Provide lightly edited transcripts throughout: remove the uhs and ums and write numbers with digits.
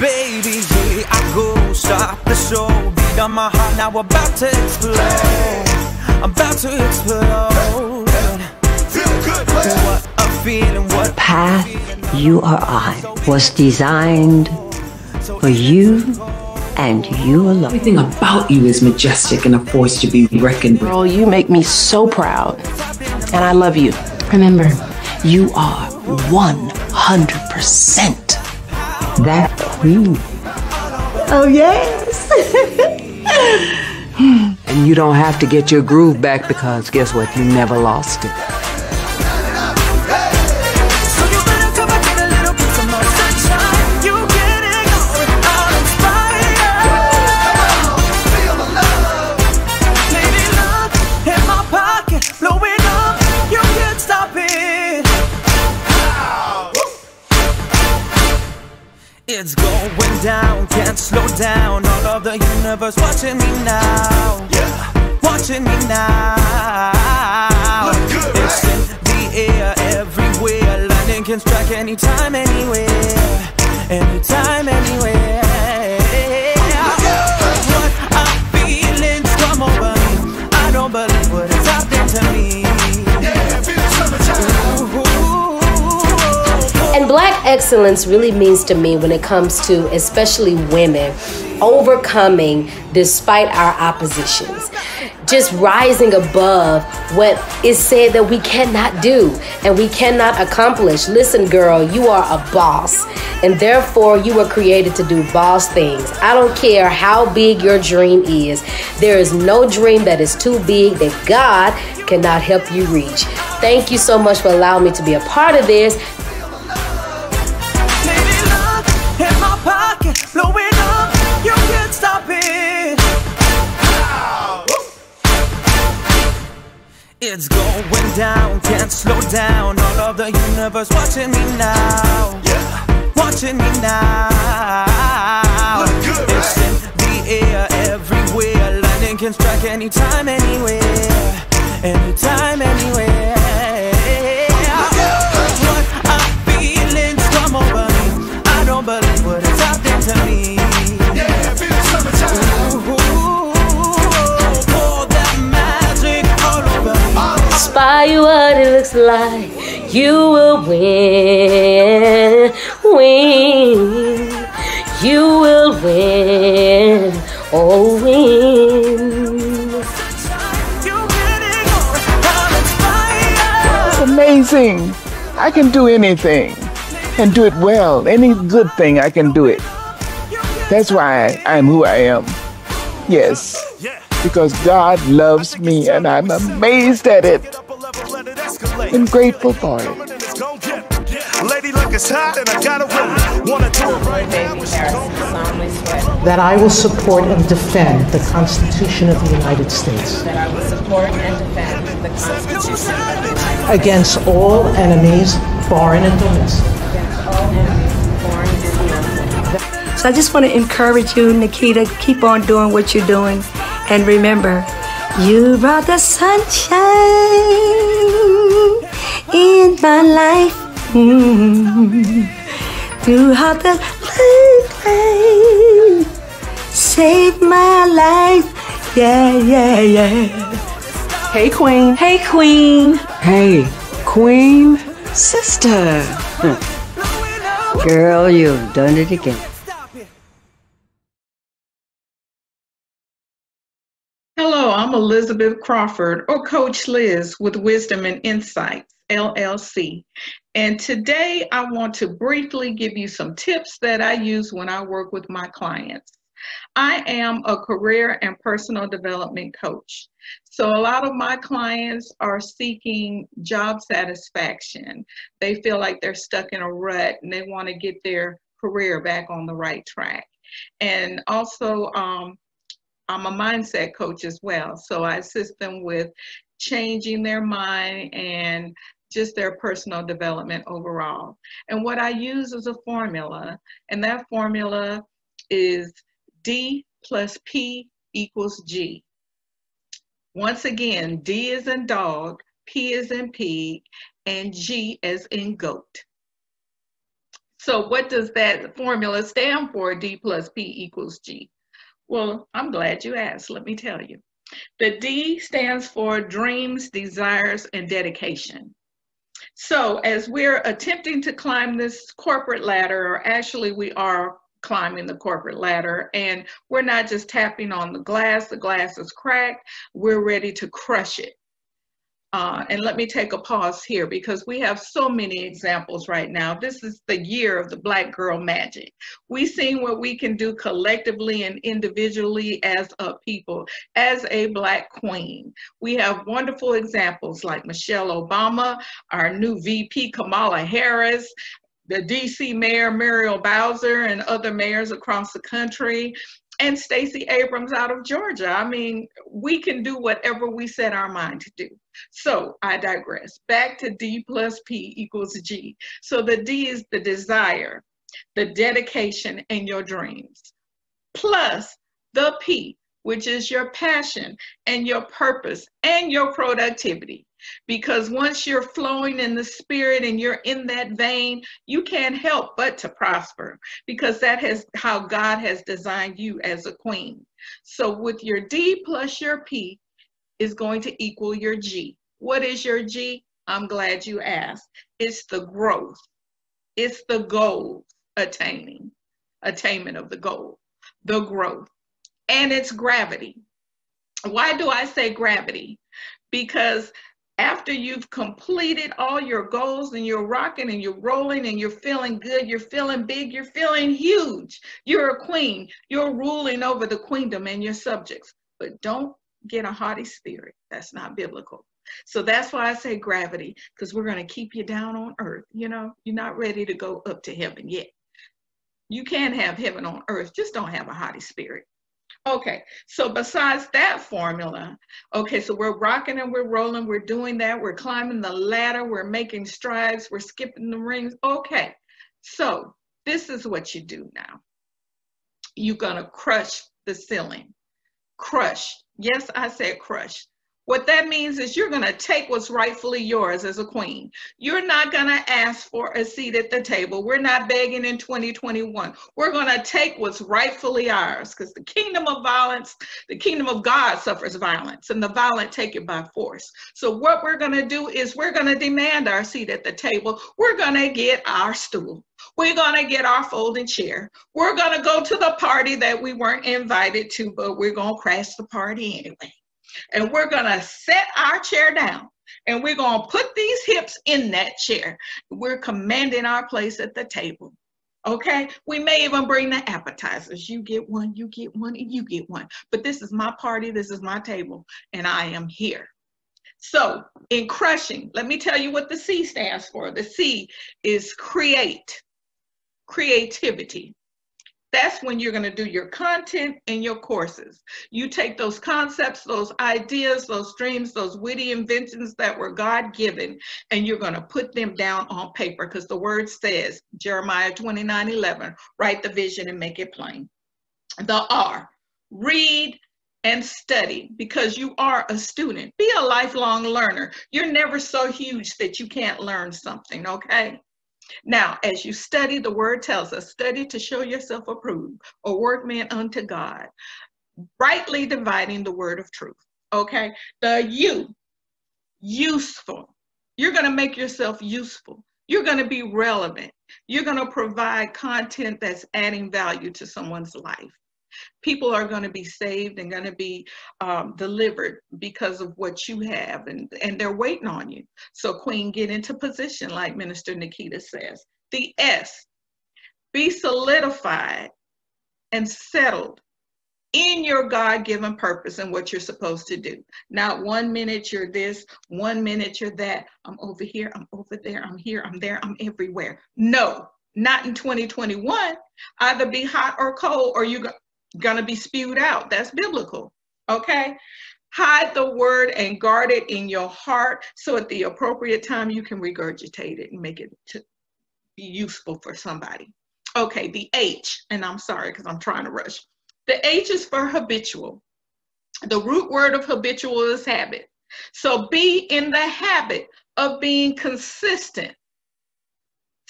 Baby, here I go, stop the show. Beat on my heart, now about to explode. I'm about to explode. Feel good, what a feeling, what the path you are on was designed for you and you alone. Everything about you is majestic and a force to be reckoned with. Girl, you make me so proud, and I love you. Remember, you are 100% that queen. Oh, yes. And you don't have to get your groove back because guess what? You never lost it. It's going down, can't slow down. All of the universe watching me now. Yeah. Watching me now. Look good, it's right? In the air, everywhere. Lightning can strike anytime, anywhere. Anytime, anywhere. What a feelings come over me. I don't believe what has happened to me. Yeah, feel summertime. And Black excellence really means to me, when it comes to especially women, overcoming despite our oppositions. Just rising above what is said that we cannot do and we cannot accomplish. Listen, girl, you are a boss, and therefore you were created to do boss things. I don't care how big your dream is. There is no dream that is too big that God cannot help you reach. Thank you so much for allowing me to be a part of this. Blowing up, you can't stop it. It's going down, can't slow down. All of the universe watching me now. Yeah. Watching me now. Look good, it's right? In the air, everywhere. Lightning can strike anytime, anywhere. Anytime, anywhere. What a feelings come over me. I don't believe what has happened to me. Yeah, feel summertime. Pour that magic all over me. Spy you what it looks like. You will win, win. You will win, oh win. It's amazing. I can do anything. And do it well. Any good thing, I can do it. That's why I'm who I am. Yes, because God loves me and I'm amazed at it. I'm grateful for it. That I will support and defend the Constitution of the United States. That I will support and defend the Constitution of the United States. Against all enemies, foreign and domestic. So I just want to encourage you, Nakita, keep on doing what you're doing. And remember, you brought the sunshine in my life. Throughout the life, saved my life. Yeah, yeah, yeah. Hey, Queen. Hey, Queen. Hey, Queen. Sister. Girl, you've done it again. Hello, I'm Elizabeth Crawford, or Coach Liz with Wisdom and Insights, LLC. And today I want to briefly give you some tips that I use when I work with my clients. I am a career and personal development coach. So a lot of my clients are seeking job satisfaction. They feel like they're stuck in a rut and they want to get their career back on the right track. And also, I'm a mindset coach as well. So I assist them with changing their mind and just their personal development overall. And what I use is a formula, and that formula is D plus P equals G. Once again, D is in dog, P is in pig, and G as in goat. So what does that formula stand for, D plus P equals G? Well, I'm glad you asked. Let me tell you. The D stands for dreams, desires, and dedication. So as we're attempting to climb this corporate ladder, or actually we are climbing the corporate ladder, and we're not just tapping on the glass is cracked, we're ready to crush it. And let me take a pause here because we have so many examples right now. This is the year of the Black girl magic. We've seen what we can do collectively and individually as a people, as a Black queen. We have wonderful examples like Michelle Obama, our new VP Kamala Harris, the DC Mayor Muriel Bowser, and other mayors across the country, and Stacey Abrams out of Georgia. I mean, we can do whatever we set our mind to do. So I digress. Back to D plus P equals G. So the D is the desire, the dedication, and your dreams, plus the P, which is your passion and your purpose and your productivity. Because once you're flowing in the spirit and you're in that vein, you can't help but to prosper, because that is how God has designed you as a queen. So with your D plus your P is going to equal your G. What is your G? I'm glad you asked. It's the growth. It's the goal attainment of the goal, the growth. And it's gravity. Why do I say gravity? Because after you've completed all your goals and you're rocking and you're rolling and you're feeling good, you're feeling big, you're feeling huge, you're a queen, you're ruling over the queendom and your subjects. But don't get a haughty spirit. That's not biblical. So that's why I say gravity, because we're going to keep you down on earth. You know, you're not ready to go up to heaven yet. You can have heaven on earth, just don't have a haughty spirit. Okay, so besides that formula, okay, so we're rocking and we're rolling, we're doing that, we're climbing the ladder, we're making strides, we're skipping the rings. Okay, so this is what you do now. You're gonna crush the ceiling. Crush. Yes, I said crush. What that means is you're going to take what's rightfully yours as a queen. You're not going to ask for a seat at the table. We're not begging in 2021. We're going to take what's rightfully ours, because the kingdom of violence, the kingdom of God suffers violence, and the violent take it by force. So what we're going to do is we're going to demand our seat at the table. We're going to get our stool. We're going to get our folding chair. We're going to go to the party that we weren't invited to, but we're going to crash the party anyway. And we're going to set our chair down and we're going to put these hips in that chair. We're commanding our place at the table. Okay, we may even bring the appetizers. You get one, and you get one. But this is my party, this is my table, and I am here. So in crushing, let me tell you what the C stands for. The C is create, creativity. That's when you're going to do your content and your courses. You take those concepts, those ideas, those dreams, those witty inventions that were God-given, and you're going to put them down on paper, because the word says, Jeremiah 29:11, write the vision and make it plain. The R, read and study, because you are a student. Be a lifelong learner. You're never so huge that you can't learn something, okay? Now, as you study, the word tells us, study to show yourself approved, a workman unto God, rightly dividing the word of truth, okay? The U, useful. You're going to make yourself useful. You're going to be relevant. You're going to provide content that's adding value to someone's life. People are going to be saved and going to be delivered because of what you have, and they're waiting on you. So queen, get into position, like Minister Nakita says. The S, be solidified and settled in your God-given purpose and what you're supposed to do. Not 1 minute you're this, 1 minute you're that. I'm over here, I'm over there, I'm here, I'm there, I'm everywhere. No, not in 2021. Either be hot or cold, or you're gonna be spewed out. That's biblical, okay? Hide the word and guard it in your heart, so at the appropriate time you can regurgitate it and make it to be useful for somebody. Okay, the H, and I'm sorry because I'm trying to rush. The H is for habitual. The root word of habitual is habit. So be in the habit of being consistent,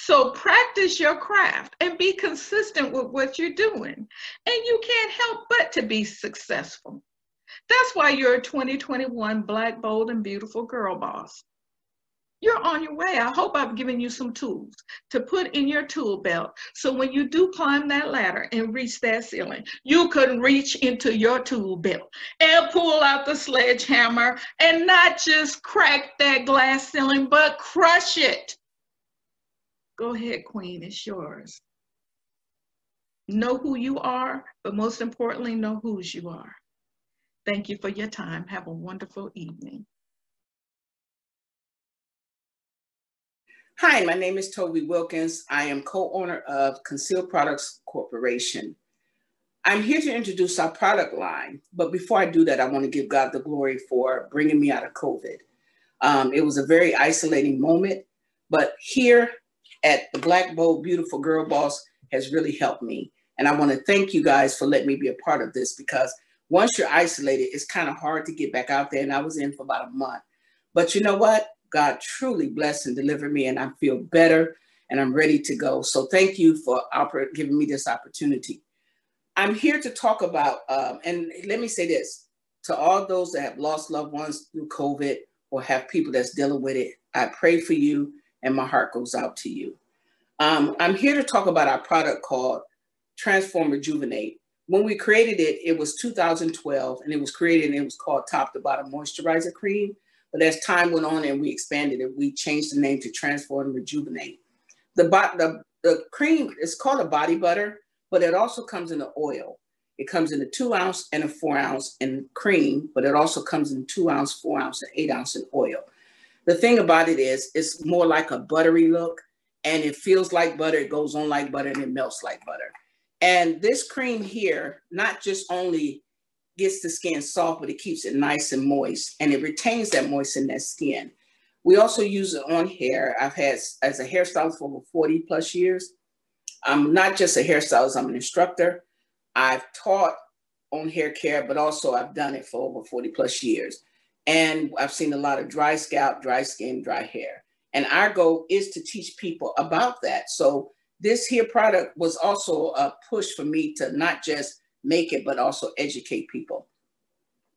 So practice your craft and be consistent with what you're doing. And you can't help but to be successful. That's why you're a 2021 Black, Bold, and Beautiful Girl Boss. You're on your way. I hope I've given you some tools to put in your tool belt. So when you do climb that ladder and reach that ceiling, you can reach into your tool belt and pull out the sledgehammer and not just crack that glass ceiling, but crush it. Go ahead, Queen, it's yours. Know who you are, but most importantly, know whose you are. Thank you for your time. Have a wonderful evening. Hi, my name is Toby Wilkins. I am co-owner of Concealed Products Corporation. I'm here to introduce our product line, but before I do that, I want to give God the glory for bringing me out of COVID. It was a very isolating moment, but here at the Black, Bold, Beautiful Girl Boss has really helped me. And I want to thank you guys for letting me be a part of this, because once you're isolated, it's kind of hard to get back out there. And I was in for about a month. But you know what? God truly blessed and delivered me, and I feel better and I'm ready to go. So thank you for giving me this opportunity. I'm here to talk about, and let me say this, to all those that have lost loved ones through COVID or have people that's dealing with it, I pray for you and my heart goes out to you. I'm here to talk about our product called Transform Rejuvenate. When we created it, it was 2012 and it was created and it was called Top to Bottom Moisturizer Cream. But as time went on and we expanded it, we changed the name to Transform Rejuvenate. The cream is called a body butter, but it also comes in an oil. It comes in a 2 ounce and a 4 ounce in cream, but it also comes in 2 ounce, 4 ounce, and 8 ounce in oil. The thing about it is, it's more like a buttery look, and it feels like butter, it goes on like butter, and it melts like butter. And this cream here, not just only gets the skin soft, but it keeps it nice and moist, and it retains that moist in that skin. We also use it on hair. I've had as a hairstylist for over 40 plus years. I'm not just a hairstylist, I'm an instructor. I've taught on hair care, but also I've done it for over 40 plus years. And I've seen a lot of dry scalp, dry skin, dry hair. And our goal is to teach people about that. So this here product was also a push for me to not just make it, but also educate people.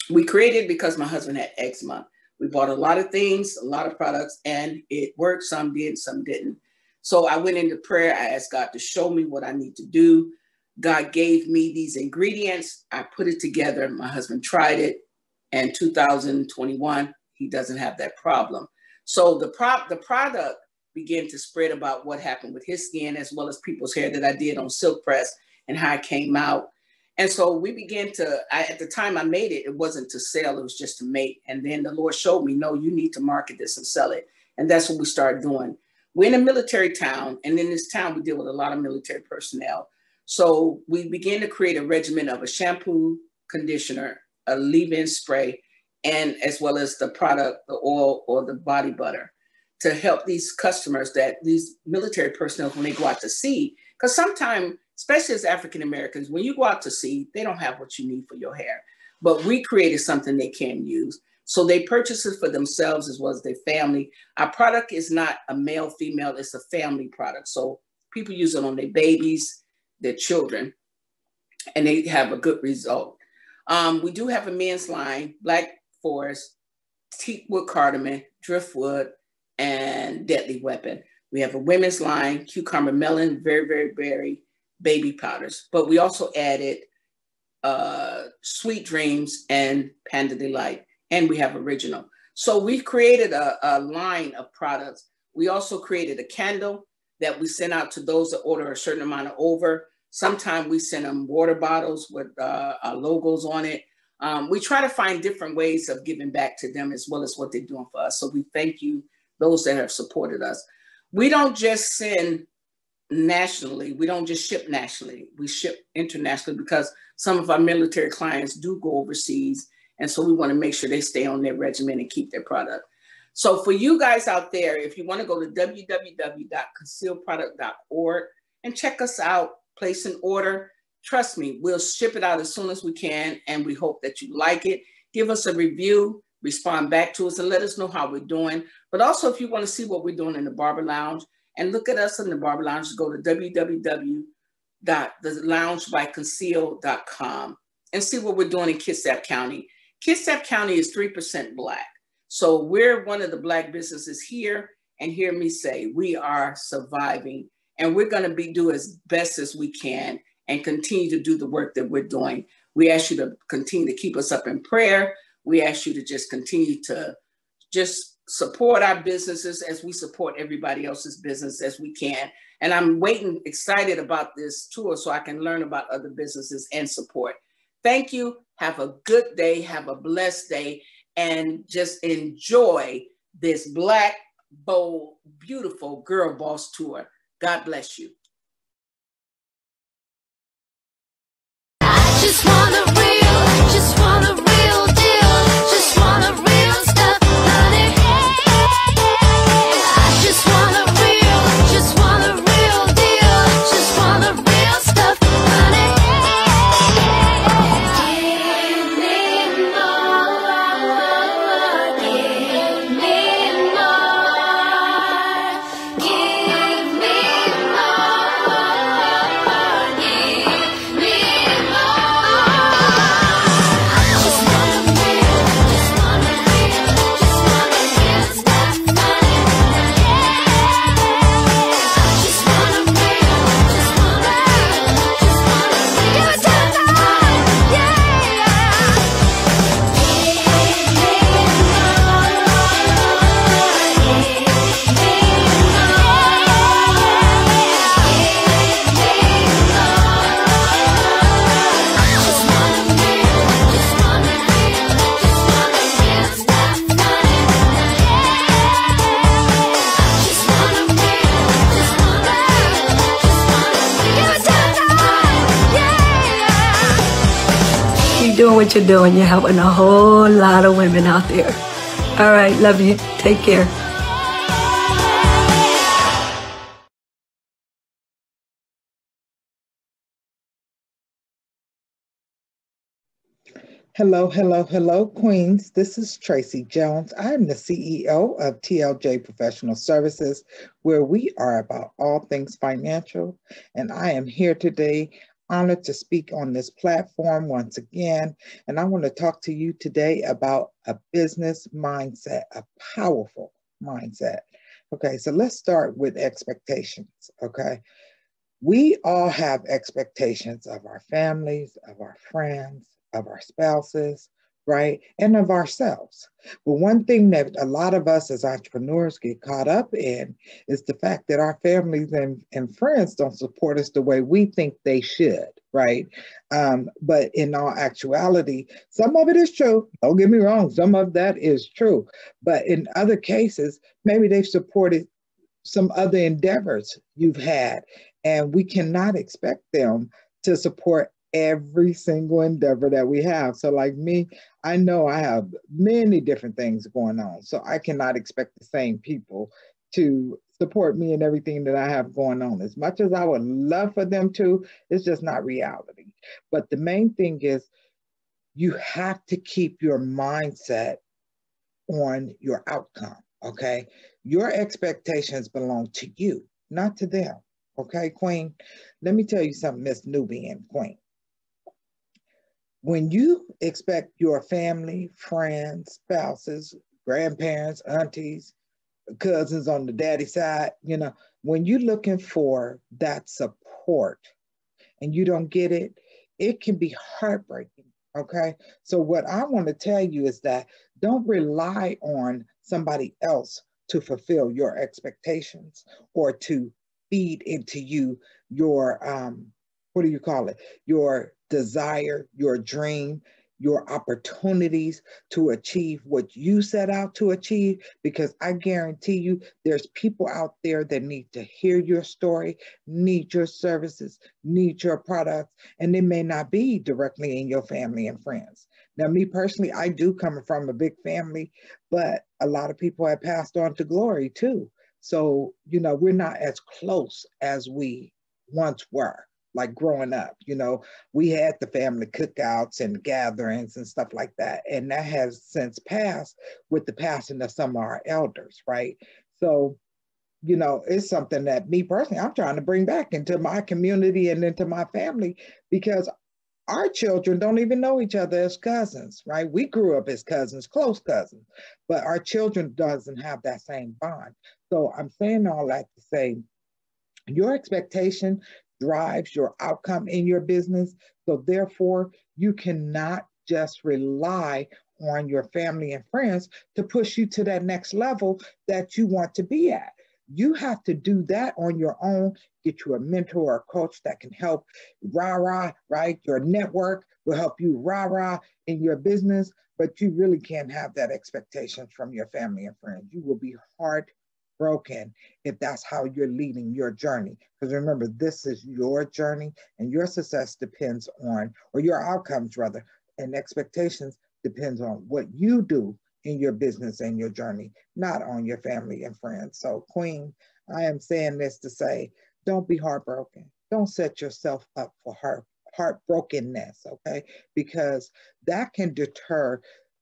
We created because my husband had eczema. We bought a lot of things, a lot of products, and it worked. Some did, some didn't. So I went into prayer. I asked God to show me what I need to do. God gave me these ingredients. I put it together. My husband tried it. And 2021, he doesn't have that problem. So the product began to spread about what happened with his skin, as well as people's hair that I did on silk press and how it came out. And so we began to, at the time I made it, it wasn't to sell, it was just to make. And then the Lord showed me, no, you need to market this and sell it. And that's what we started doing. We're in a military town, and in this town, we deal with a lot of military personnel. So we began to create a regimen of a shampoo, conditioner, a leave-in spray, and as well as the product, the oil or the body butter, to help these customers, that these military personnel, when they go out to sea, because sometimes, especially as African Americans, when you go out to sea, they don't have what you need for your hair. But we created something they can use. So they purchase it for themselves as well as their family. Our product is not a male, female, it's a family product. So people use it on their babies, their children, and they have a good result. We do have a men's line, Black Forest, teakwood cardamom, driftwood, and deadly weapon. We have a women's line, cucumber melon, very, very berry, baby powders. But we also added Sweet Dreams and Panda Delight, and we have original. So we created a line of products. We also created a candle that we sent out to those that order a certain amount of over. Sometimes we send them water bottles with our logos on it. We try to find different ways of giving back to them as well as what they're doing for us. So we thank you, those that have supported us. We don't just send nationally. We don't just ship nationally. We ship internationally because some of our military clients do go overseas. And so we want to make sure they stay on their regimen and keep their product. So for you guys out there, if you want to go to www.concealedproduct.org and check us out, place an order, trust me, we'll ship it out as soon as we can. And we hope that you like it. Give us a review, respond back to us, and let us know how we're doing. But also, if you want to see what we're doing in the Barber Lounge, And look at us in the Barber Lounge. Go to www.theloungebyconceal.com and see what we're doing in Kitsap County. Kitsap County is 3% Black. So we're one of the Black businesses here. And hear me say, we are surviving. And we're going to do as best as we can and continue to do the work that we're doing. We ask you to continue to keep us up in prayer. We ask you to just continue to just support our businesses as we support everybody else's business as we can. And I'm excited about this tour so I can learn about other businesses and support. Thank you. Have a good day. Have a blessed day. And just enjoy this Black, bold, beautiful Girl Boss tour. God bless you. Just want a real deal, just want a real stuff, honey. I just want a real deal, just want a real stuff, honey. Give me more, give me more, give me more, give me Doing what you're doing. You're helping a whole lot of women out there. All right, love you. Take care. Hello, hello, hello, Queens. This is Tracy Jones. I'm the CEO of TLJ Professional Services, where we are about all things financial. And I am here today, honored to speak on this platform once again. And I want to talk to you today about a business mindset, a powerful mindset. Okay, so let's start with expectations, okay? We all have expectations of our families, of our friends, of our spouses, right? And of ourselves. But one thing that a lot of us as entrepreneurs get caught up in is the fact that our families and friends don't support us the way we think they should, right? But in all actuality, some of it is true. Don't get me wrong, some of that is true. But in other cases, maybe they've supported some other endeavors you've had, and we cannot expect them to support every single endeavor that we have. So like me, I know I have many different things going on. So I cannot expect the same people to support me in everything that I have going on. As much as I would love for them to, it's just not reality. But the main thing is you have to keep your mindset on your outcome, okay? Your expectations belong to you, not to them, okay, Queen? Let me tell you something, Miss Nubian Queen. When you expect your family, friends, spouses, grandparents, aunties, cousins on the daddy side, you know, when you're looking for that support and you don't get it, it can be heartbreaking, okay? So what I want to tell you is that don't rely on somebody else to fulfill your expectations or to feed into you your, what do you call it? Your desire, your dream, your opportunities to achieve what you set out to achieve, because I guarantee you there's people out there that need to hear your story, need your services, need your products, and they may not be directly in your family and friends. Now, me personally, I do come from a big family, but a lot of people have passed on to glory too. So, you know, we're not as close as we once were. Like growing up, you know, we had the family cookouts and gatherings and stuff like that. And that has since passed with the passing of some of our elders, right? So you know, it's something that me personally, I'm trying to bring back into my community and into my family, because our children don't even know each other as cousins, right? We grew up as cousins, close cousins, but our children doesn't have that same bond. So I'm saying all that to say, your expectation drives your outcome in your business. So therefore, you cannot just rely on your family and friends to push you to that next level that you want to be at. You have to do that on your own. Get you a mentor or a coach that can help rah-rah, right? Your network will help you rah-rah in your business, but you really can't have that expectation from your family and friends. You will be heartbroken if that's how you're leading your journey. Because remember, this is your journey, and your success depends on, or your outcomes rather, and expectations depends on what you do in your business and your journey, not on your family and friends. So Queen, I am saying this to say, don't be heartbroken. Don't set yourself up for heartbrokenness, okay? Because that can deter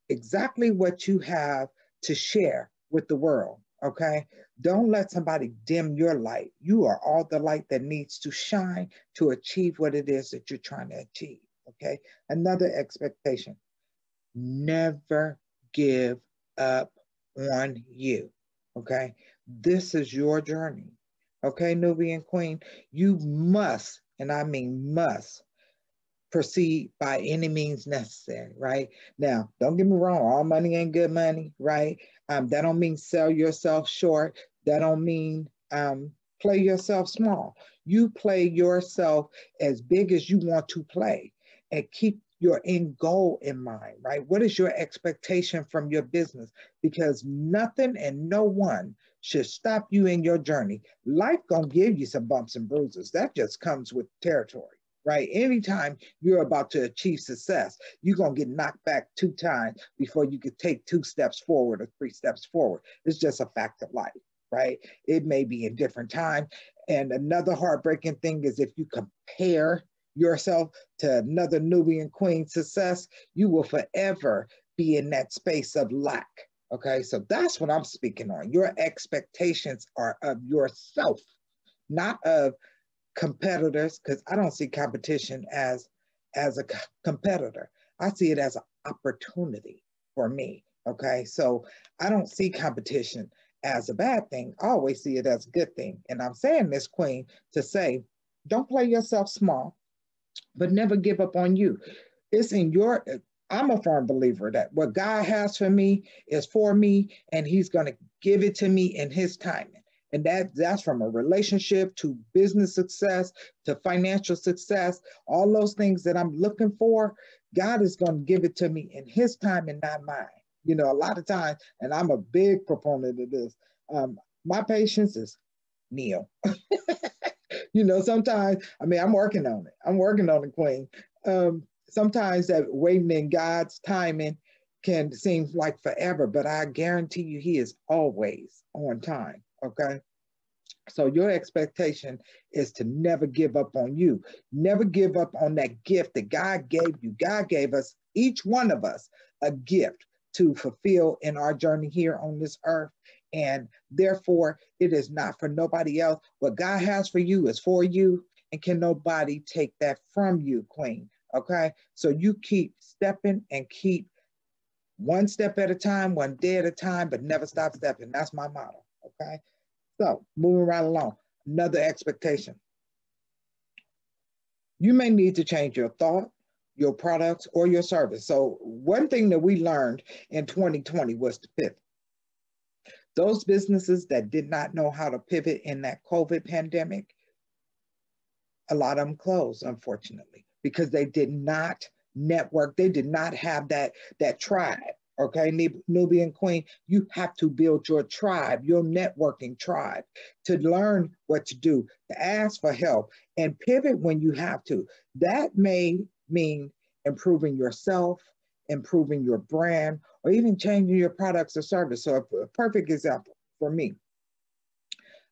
exactly what you have to share with the world, okay? Don't let somebody dim your light. You are all the light that needs to shine to achieve what it is that you're trying to achieve, okay? Another expectation, never give up on you, okay? This is your journey, okay, Nubian Queen? You must, and I mean must, proceed by any means necessary, right? Now, don't get me wrong, all money ain't good money, right? That don't mean sell yourself short. That don't mean play yourself small. You play yourself as big as you want to play, and keep your end goal in mind, right? What is your expectation from your business? Because nothing and no one should stop you in your journey. Life gonna give you some bumps and bruises. That just comes with territory, right? Anytime you're about to achieve success, you're gonna get knocked back 2 times before you could take 2 steps forward or 3 steps forward. It's just a fact of life, right? It may be in different time. And another heartbreaking thing is if you compare yourself to another Nubian Queen success, you will forever be in that space of lack. Okay, so that's what I'm speaking on. Your expectations are of yourself, not of competitors, because I don't see competition as a competitor. I see it as an opportunity for me. Okay, so I don't see competition as a bad thing. I always see it as a good thing. And I'm saying this, Queen, to say, don't play yourself small, but never give up on you. It's in your, I'm a firm believer that what God has for me is for me, and he's going to give it to me in his timing. And that's from a relationship to business success to financial success, all those things that I'm looking for, God is going to give it to me in his time and not mine. You know, a lot of times, and I'm a big proponent of this, my patience is nil. You know, sometimes, I mean, I'm working on it. I'm working on it, Queen. Sometimes that waiting in God's timing can seem like forever, but I guarantee you he is always on time, okay? So your expectation is to never give up on you. Never give up on that gift that God gave you. God gave us, each one of us, a gift to fulfill in our journey here on this earth. And therefore, it is not for nobody else. What God has for you is for you, and can nobody take that from you, Queen, okay? So you keep stepping and keep one step at a time, one day at a time, but never stop stepping. That's my motto, okay? So moving right along, another expectation. You may need to change your thought, your products, or your service. So one thing that we learned in 2020 was to pivot. Those businesses that did not know how to pivot in that COVID pandemic, a lot of them closed, unfortunately, because they did not network. They did not have that tribe. Okay, Nubian Queen, you have to build your tribe, your networking tribe, to learn what to do, to ask for help, and pivot when you have to. That may mean improving yourself, improving your brand, or even changing your products or service. So a perfect example for me,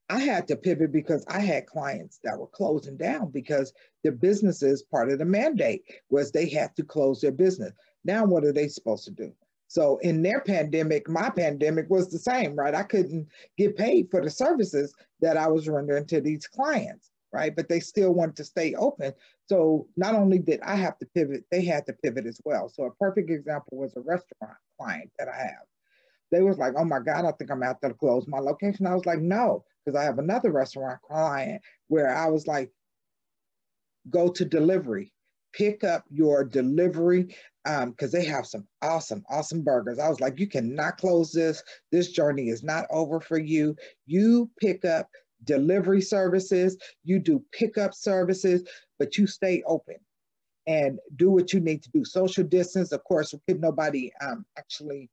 I had to pivot because I had clients that were closing down because their businesses, part of the mandate was they had to close their business. Now, what are they supposed to do? So in their pandemic, my pandemic was the same, right? I couldn't get paid for the services that I was rendering to these clients, right? But they still wanted to stay open. So not only did I have to pivot, they had to pivot as well. So a perfect example was a restaurant client that I have. They was like, oh my God, I think I'm out there to close my location. I was like, no, because I have another restaurant client where I was like, go to delivery, pick up your delivery, because they have some awesome burgers. I was like, you cannot close this. This journey is not over for you. You pick up delivery services, you do pickup services, but you stay open and do what you need to do. Social distance, of course, could nobody actually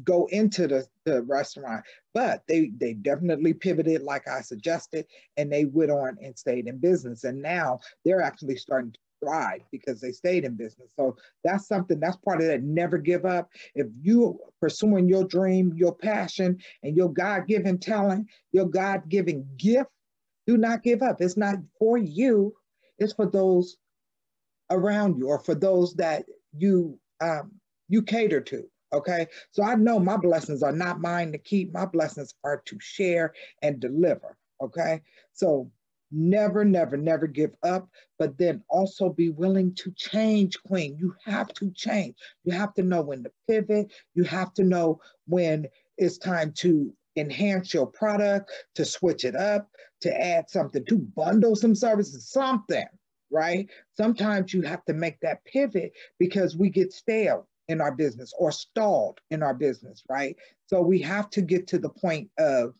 go into the restaurant, but they definitely pivoted like I suggested, and they went on and stayed in business. And now they're actually starting to thrive because they stayed in business. So that's something, that's part of that never give up. If you pursuing your dream, your passion, and your God-given talent, your God-given gift, do not give up. It's not for you, it's for those around you or for those that you cater to. Okay, so I know my blessings are not mine to keep. My blessings are to share and deliver. Okay, so never give up, but then also be willing to change, Queen. You have to change. You have to know when to pivot. You have to know when it's time to enhance your product, to switch it up, to add something, to bundle some services, something, right? Sometimes you have to make that pivot because we get stale in our business or stalled in our business, right? So we have to get to the point of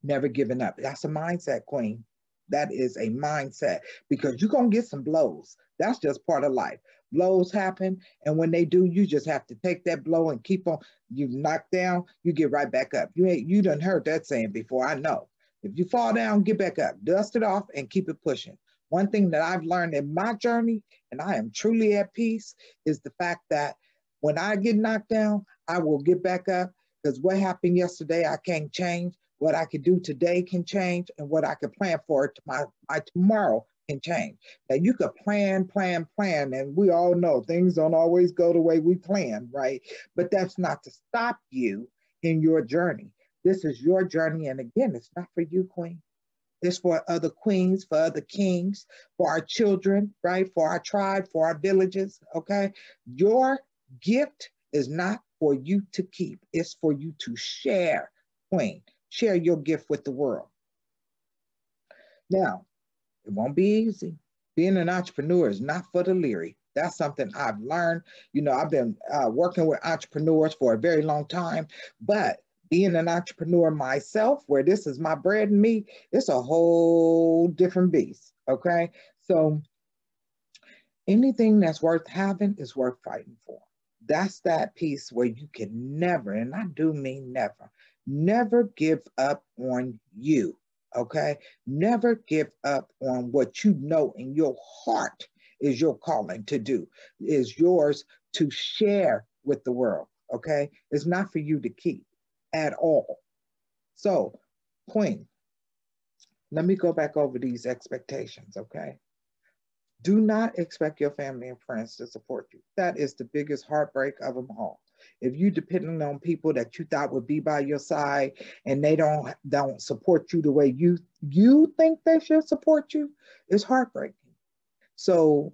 never giving up. That's a mindset, Queen. That is a mindset because you're going to get some blows. That's just part of life. Blows happen. And when they do, you just have to take that blow and keep on. You knock down, you get right back up. You done heard that saying before, I know. If you fall down, get back up, dust it off and keep it pushing. One thing that I've learned in my journey, and I am truly at peace, is the fact that when I get knocked down, I will get back up because what happened yesterday, I can't change. What I could do today can change, and what I could plan for my tomorrow can change. Now, you could plan, and we all know things don't always go the way we plan, right? But that's not to stop you in your journey. This is your journey, and again, it's not for you, Queen. It's for other queens, for other kings, for our children, right? For our tribe, for our villages, okay? Your gift is not for you to keep. It's for you to share, Queen. Share your gift with the world. Now, it won't be easy. Being an entrepreneur is not for the leery. That's something I've learned. You know, I've been working with entrepreneurs for a very long time, but being an entrepreneur myself, where this is my bread and meat, it's a whole different beast, okay? So anything that's worth having is worth fighting for. That's that piece where you can never, and I do mean never give up on you, okay? Never give up on what you know in your heart is your calling to do, is yours to share with the world, okay? It's not for you to keep at all. So, Queen, let me go back over these expectations, okay? Do not expect your family and friends to support you. That is the biggest heartbreak of them all. If you depending on people that you thought would be by your side and they don't support you the way you think they should support you, it's heartbreaking. So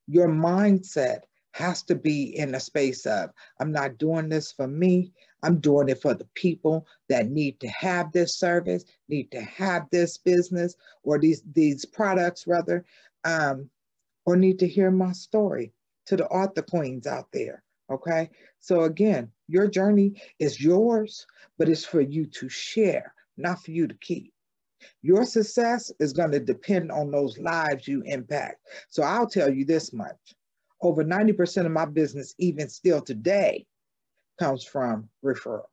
your mindset has to be in a space of, I'm not doing this for me. I'm doing it for the people that need to have this service, need to have this business or these products rather, or need to hear my story, to the author queens out there, okay? So again, your journey is yours, but it's for you to share, not for you to keep. Your success is going to depend on those lives you impact. So I'll tell you this much. Over 90% of my business, even still today, comes from referrals,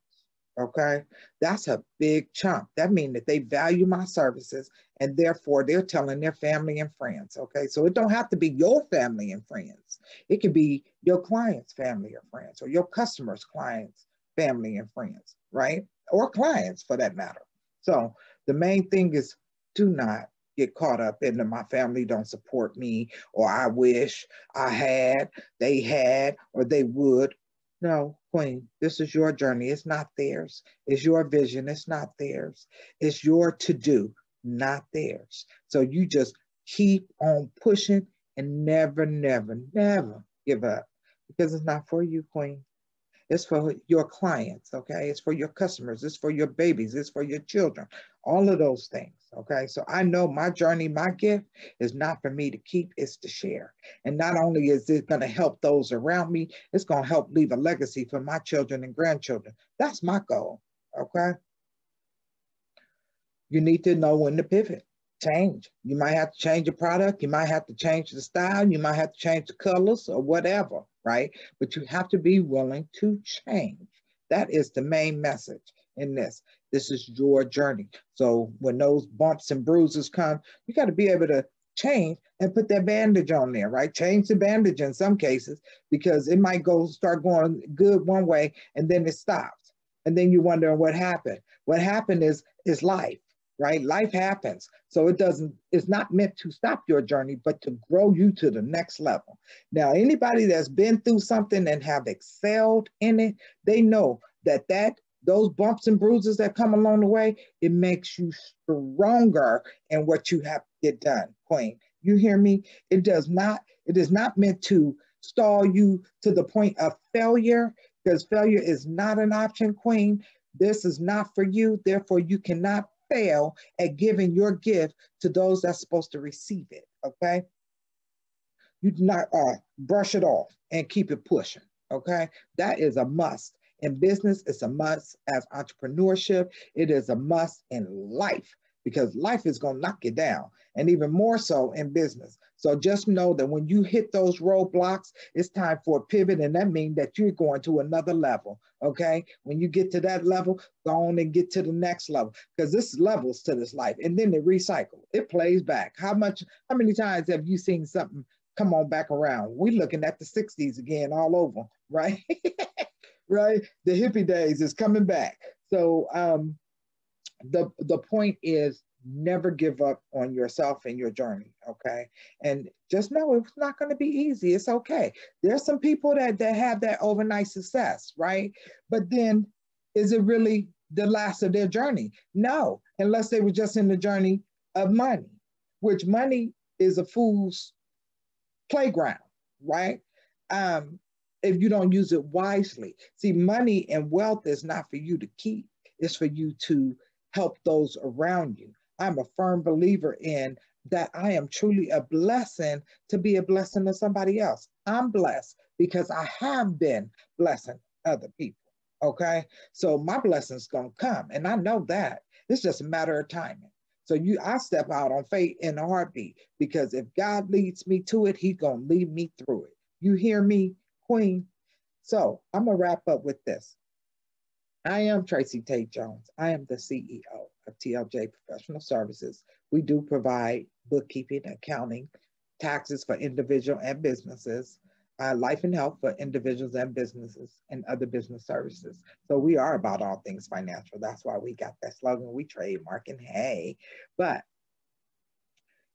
okay? That's a big chunk. That means that they value my services and therefore they're telling their family and friends, okay? So it don't have to be your family and friends. It can be your client's family or friends or your customer's clients, family and friends, right? Or clients for that matter. So the main thing is do not get caught up in the my family don't support me or I wish I had, they had, or they would. No, Queen, this is your journey. It's not theirs. It's your vision. It's not theirs. It's your to do, not theirs. So you just keep on pushing and never, never, never give up because it's not for you, Queen. It's for your clients, okay? It's for your customers. It's for your babies. It's for your children. All of those things, okay? So I know my journey, my gift is not for me to keep, it's to share. And not only is it going to help those around me, it's going to help leave a legacy for my children and grandchildren. That's my goal, okay? You need to know when to pivot, change. You might have to change your product. You might have to change the style. You might have to change the colors or whatever, right? But you have to be willing to change. That is the main message in this. This is your journey. So when those bumps and bruises come, you got to be able to change and put that bandage on there, right? Change the bandage in some cases because it might start going good one way and then it stops. And then you wonder what happened. What happened is life. Right? Life happens. So it's not meant to stop your journey, but to grow you to the next level. Now, anybody that's been through something and have excelled in it, they know that those bumps and bruises that come along the way, it makes you stronger in what you have to get done, Queen. You hear me? It is not meant to stall you to the point of failure, because failure is not an option, Queen. This is not for you. Therefore, you cannot fail at giving your gift to those that's supposed to receive it, okay? You do not brush it off and keep it pushing, okay? That is a must. In business, it's a must. As entrepreneurship, it is a must in life because life is going to knock you down, and even more so in business. So just know that when you hit those roadblocks, it's time for a pivot, and that means that you're going to another level, okay? When you get to that level, go on and get to the next level, because this is levels to this life, and then they recycle. It plays back. How many times have you seen something come on back around? We're looking at the 60s again all over, right? Right? The hippie days is coming back. So the point is, never give up on yourself and your journey, okay? And just know it's not going to be easy. It's okay. There's some people that have that overnight success, right? But then is it really the last of their journey? No, unless they were just in the journey of money, which money is a fool's playground, right? If you don't use it wisely. See, money and wealth is not for you to keep. It's for you to help those around you. I'm a firm believer in that I am truly a blessing to be a blessing to somebody else. I'm blessed because I have been blessing other people, okay? So my blessing's gonna come, and I know that. It's just a matter of timing. So I step out on faith in a heartbeat, because if God leads me to it, he's gonna lead me through it. You hear me, Queen? So I'm gonna wrap up with this. I am Tracy Tate Jones. I am the CEO of TLJ Professional Services. We do provide bookkeeping, accounting, taxes for individual and businesses, life and health for individuals and businesses, and other business services. So we are about all things financial. That's why we got that slogan. We trademark and hey. But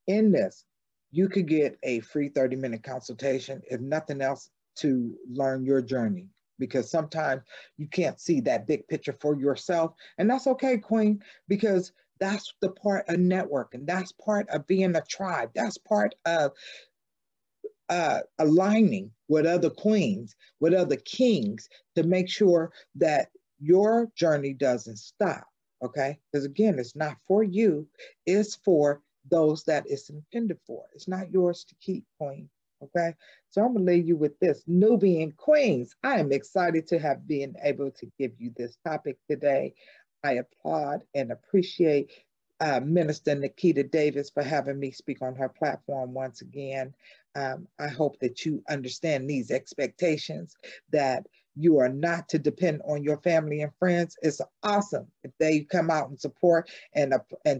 in this, you could get a free 30-minute consultation, if nothing else, to learn your journey. Because sometimes you can't see that big picture for yourself. And that's okay, Queen, because that's the part of networking. That's part of being a tribe. That's part of aligning with other queens, with other kings, to make sure that your journey doesn't stop, okay? Because again, it's not for you. It's for those that it's intended for. It's not yours to keep, Queen. Okay, so I'm gonna leave you with this. Nubian Queens, I am excited to have been able to give you this topic today. I applaud and appreciate Minister Nakita Davis for having me speak on her platform once again. I hope that you understand these expectations, that you are not to depend on your family and friends. It's awesome if they come out and support and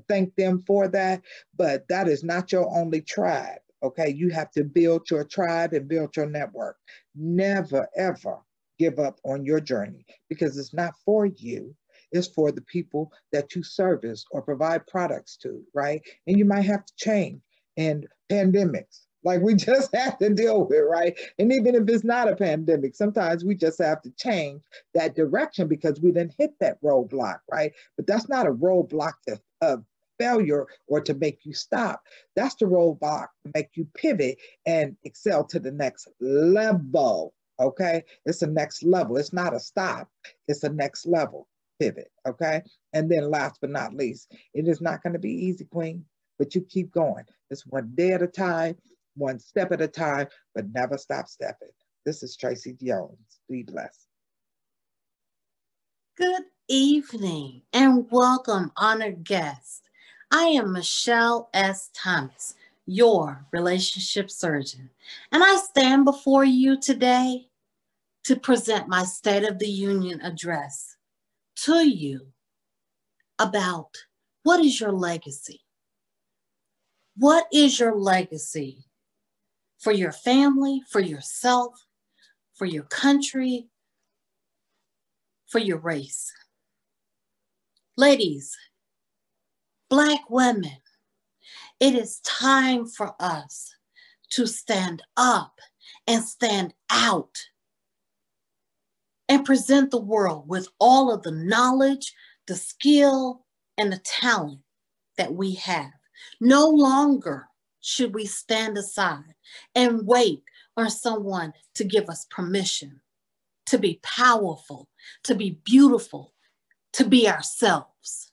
thank them for that, but that is not your only tribe. Okay, you have to build your tribe and build your network. Never, ever give up on your journey, because it's not for you. It's for the people that you service or provide products to, right? And you might have to change. And pandemics, Like we just have to deal with, right? And even if it's not a pandemic, sometimes we just have to change that direction because we didn't hit that roadblock, right? But that's not a roadblock of failure or to make you stop. That's the roadblock to make you pivot and excel to the next level, okay? It's the next level. It's not a stop. It's a next level pivot, okay? And then last but not least, it is not going to be easy, Queen, but you keep going. It's one day at a time, one step at a time, but never stop stepping. This is Tracy Jones. Be blessed. Good evening and welcome, honored guests. I am Michelle S. Thomas, your relationship surgeon, and I stand before you today to present my State of the Union address to you about what is your legacy? What is your legacy for your family, for yourself, for your country, for your race? Ladies, Black women, it is time for us to stand up and stand out and present the world with all of the knowledge, the skill, and the talent that we have. No longer should we stand aside and wait on someone to give us permission to be powerful, to be beautiful, to be ourselves.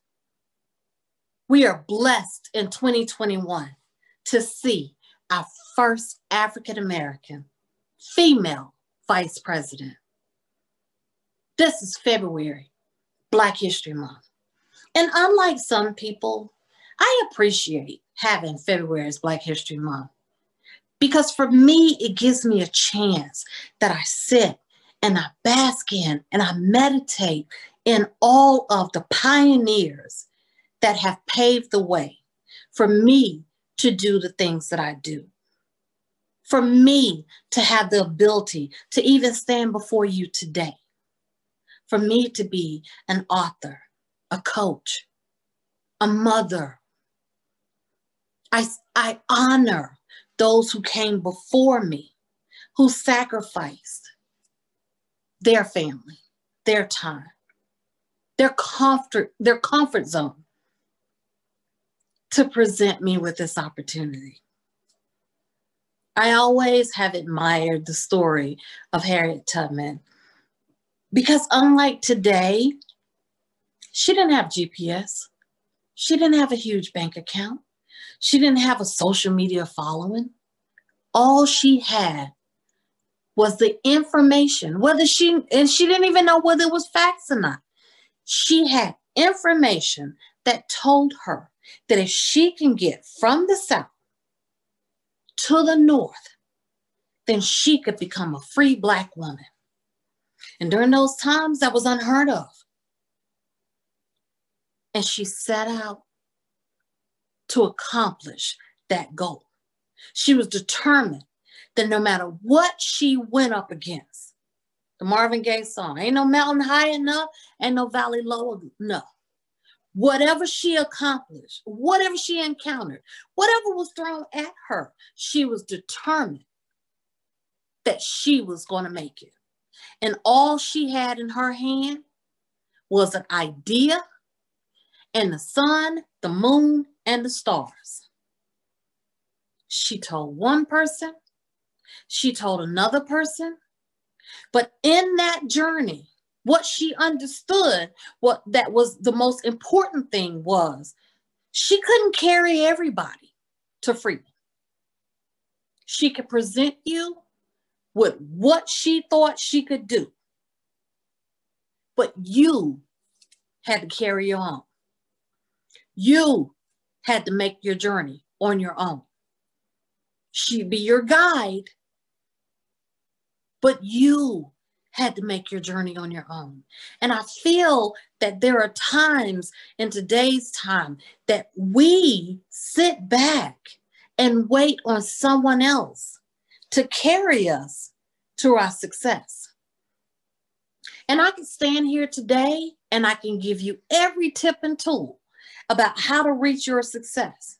We are blessed in 2021 to see our first African-American female vice president. This is February, Black History Month. And unlike some people, I appreciate having February as Black History Month because for me, it gives me a chance that I sit and I bask in and I meditate in all of the pioneers that have paved the way for me to do the things that I do. For me to have the ability to even stand before you today. For me to be an author, a coach, a mother. I honor those who came before me, who sacrificed their family, their time, their comfort zone to present me with this opportunity. I always have admired the story of Harriet Tubman because unlike today, she didn't have GPS. She didn't have a huge bank account. She didn't have a social media following. All she had was the information, and she didn't even know whether it was facts or not. She had information that told her that if she can get from the South to the North, then she could become a free Black woman. And during those times, that was unheard of. And she set out to accomplish that goal. She was determined that no matter what she went up against, the Marvin Gaye song, ain't no mountain high enough, ain't no valley low enough. Whatever she accomplished, whatever she encountered, whatever was thrown at her, she was determined that she was going to make it. And all she had in her hand was an idea and the sun, the moon, and the stars. She told one person, she told another person, but in that journey, what she understood, what that was the most important thing was, she couldn't carry everybody to freedom. She could present you with what she thought she could do, but you had to carry your own. You had to make your journey on your own. She'd be your guide, but you had to make your journey on your own. And I feel that there are times in today's time that we sit back and wait on someone else to carry us to our success. And I can stand here today and I can give you every tip and tool about how to reach your success.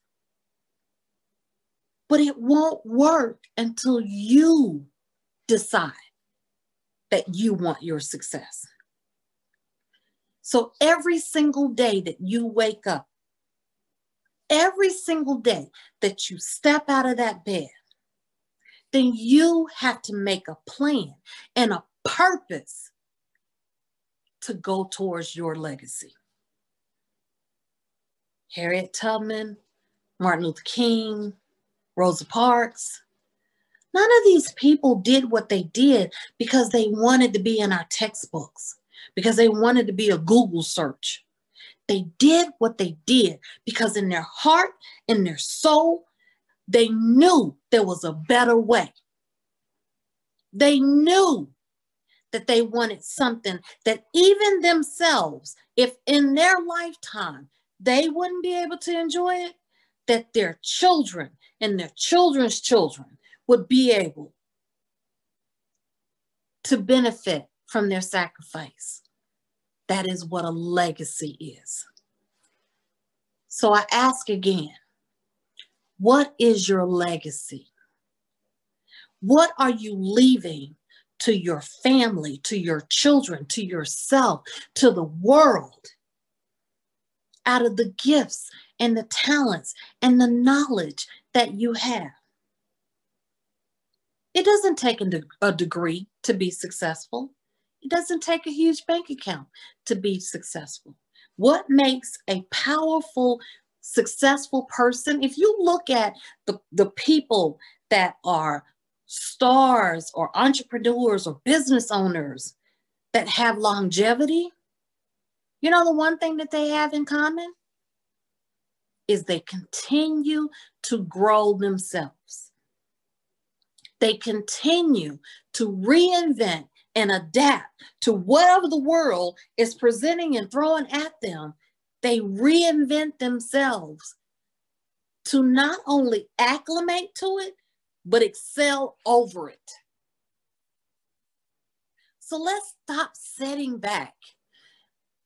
But it won't work until you decide that you want your success. So every single day that you wake up, every single day that you step out of that bed, then you have to make a plan and a purpose to go towards your legacy. Harriet Tubman, Martin Luther King, Rosa Parks. None of these people did what they did because they wanted to be in our textbooks, because they wanted to be a Google search. They did what they did because in their heart, in their soul, they knew there was a better way. They knew that they wanted something that even themselves, if in their lifetime they wouldn't be able to enjoy it, that their children and their children's children would be able to benefit from their sacrifice. That is what a legacy is. So I ask again, what is your legacy? What are you leaving to your family, to your children, to yourself, to the world, out of the gifts and the talents and the knowledge that you have? It doesn't take a degree to be successful. It doesn't take a huge bank account to be successful. What makes a powerful, successful person, if you look at the people that are stars or entrepreneurs or business owners that have longevity, you know the one thing that they have in common is they continue to grow themselves. They continue to reinvent and adapt to whatever the world is presenting and throwing at them. They reinvent themselves to not only acclimate to it, but excel over it. So let's stop sitting back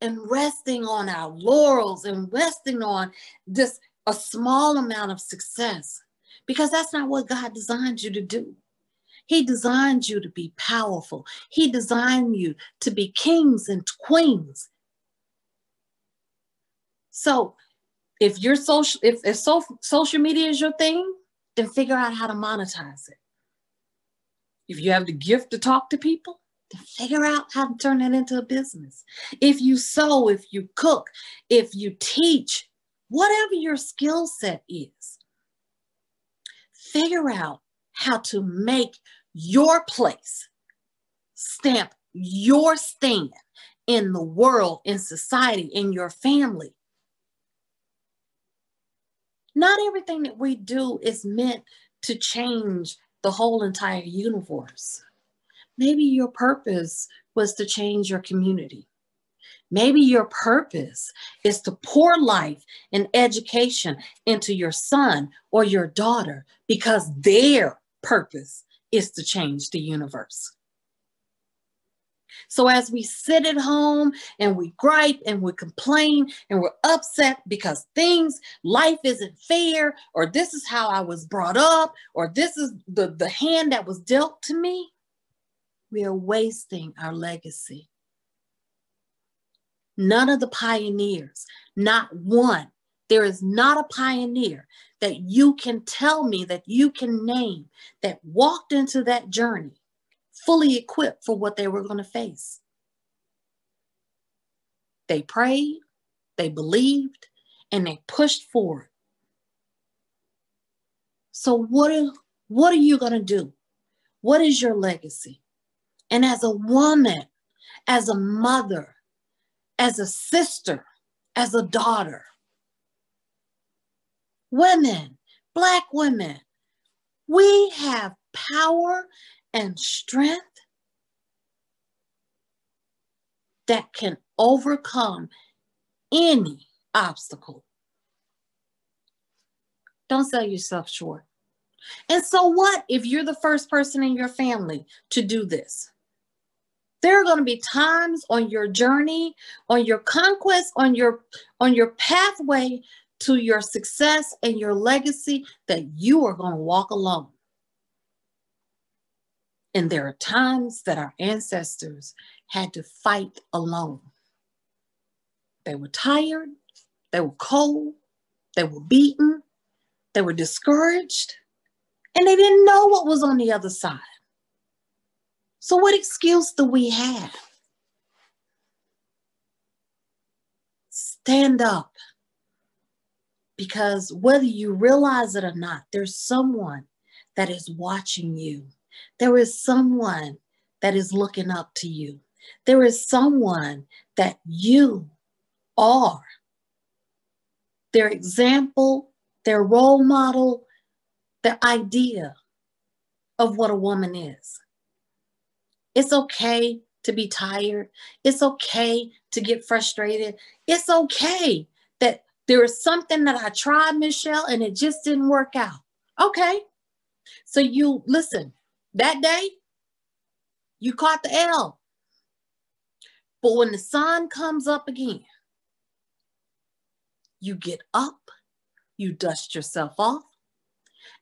and resting on our laurels and resting on just a small amount of success, because that's not what God designed you to do. He designed you to be powerful. He designed you to be kings and queens. So if social media is your thing, then figure out how to monetize it. If you have the gift to talk to people, then figure out how to turn that into a business. If you sew, if you cook, if you teach, whatever your skill set is, figure out how to make your place, stamp your stand in the world, in society, in your family. Not everything that we do is meant to change the whole entire universe. Maybe your purpose was to change your community. Maybe your purpose is to pour life and education into your son or your daughter because their purpose is to change the universe. So as we sit at home and we gripe and we complain and we're upset because life isn't fair, or this is how I was brought up, or this is the hand that was dealt to me, we are wasting our legacy. None of the pioneers, not one, there is not a pioneer that you can tell me, that you can name, that walked into that journey fully equipped for what they were going to face. They prayed, they believed, and they pushed forward. So what are you going to do? What is your legacy? And as a woman, as a mother, as a sister, as a daughter, women, Black women, we have power and strength that can overcome any obstacle. Don't sell yourself short. And so what if you're the first person in your family to do this? There are going to be times on your journey, on your conquest, on your pathway to your success and your legacy that you are going to walk alone. And there are times that our ancestors had to fight alone. They were tired, they were cold, they were beaten, they were discouraged, and they didn't know what was on the other side. So what excuse do we have? Stand up. Because whether you realize it or not, there's someone that is watching you. There is someone that is looking up to you. There is someone that you are. Their example, their role model, their idea of what a woman is. It's okay to be tired. It's okay to get frustrated. It's okay that there is something that I tried, Michelle, and it just didn't work out. Okay. So you listen, that day, you caught the L. But when the sun comes up again, you get up, you dust yourself off,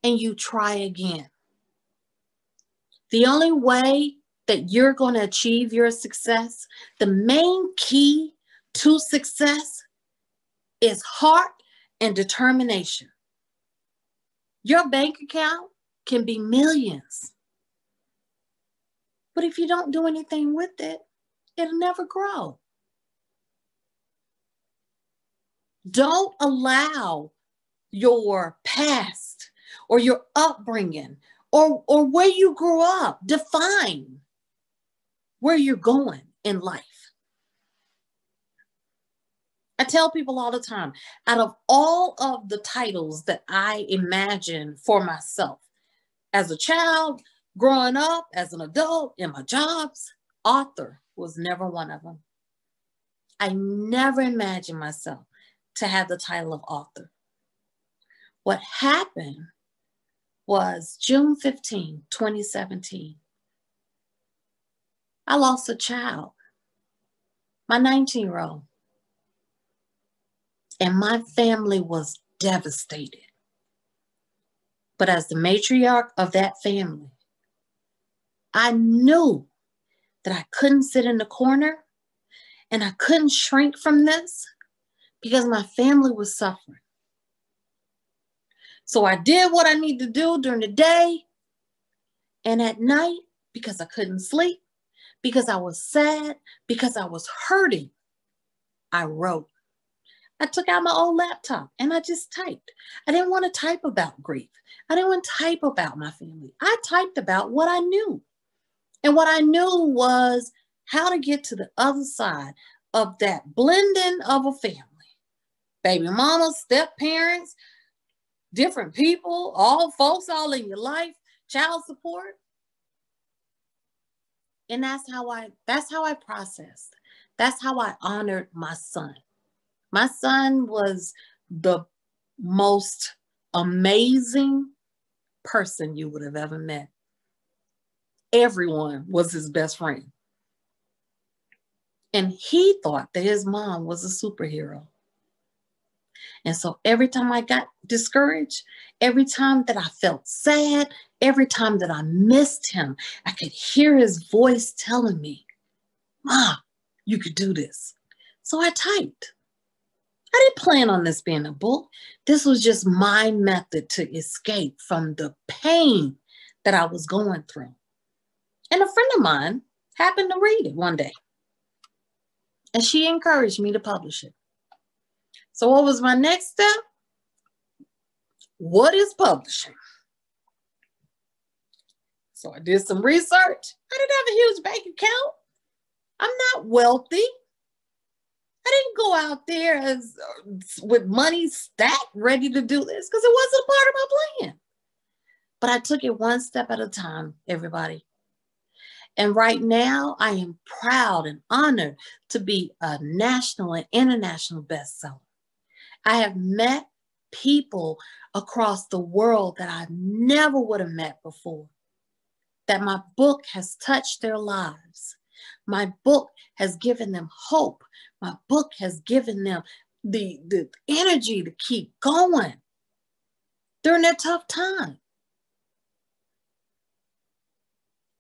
and you try again. The only way that you're going to achieve your success, the main key to success is heart and determination. Your bank account can be millions, but if you don't do anything with it, it'll never grow. Don't allow your past or your upbringing or where you grew up define where you're going in life. I tell people all the time, out of all of the titles that I imagine for myself, as a child, growing up, as an adult, in my jobs, author was never one of them. I never imagined myself to have the title of author. What happened was June 15, 2017. I lost a child, my 19-year-old. And my family was devastated. But as the matriarch of that family, I knew that I couldn't sit in the corner and I couldn't shrink from this because my family was suffering. So I did what I needed to do during the day and at night, because I couldn't sleep, because I was sad, because I was hurting, I wrote. I took out my old laptop and I just typed. I didn't want to type about grief. I didn't want to type about my family. I typed about what I knew. And what I knew was how to get to the other side of that blending of a family. Baby mama, step parents, different people, all folks all in your life, child support. And that's how I processed. That's how I honored my son. My son was the most amazing person you would have ever met. Everyone was his best friend. And he thought that his mom was a superhero. And so every time I got discouraged, every time that I felt sad, every time that I missed him, I could hear his voice telling me, "Mom, you could do this." So I typed. I didn't plan on this being a book. This was just my method to escape from the pain that I was going through. And a friend of mine happened to read it one day. And she encouraged me to publish it. So what was my next step? What is publishing? So I did some research. I didn't have a huge bank account. I'm not wealthy. I didn't go out there with money stacked, ready to do this, because it wasn't a part of my plan. But I took it one step at a time, everybody. And right now, I am proud and honored to be a national and international bestseller. I have met people across the world that I never would have met before, that my book has touched their lives. My book has given them hope. My book has given them the energy to keep going during that tough time.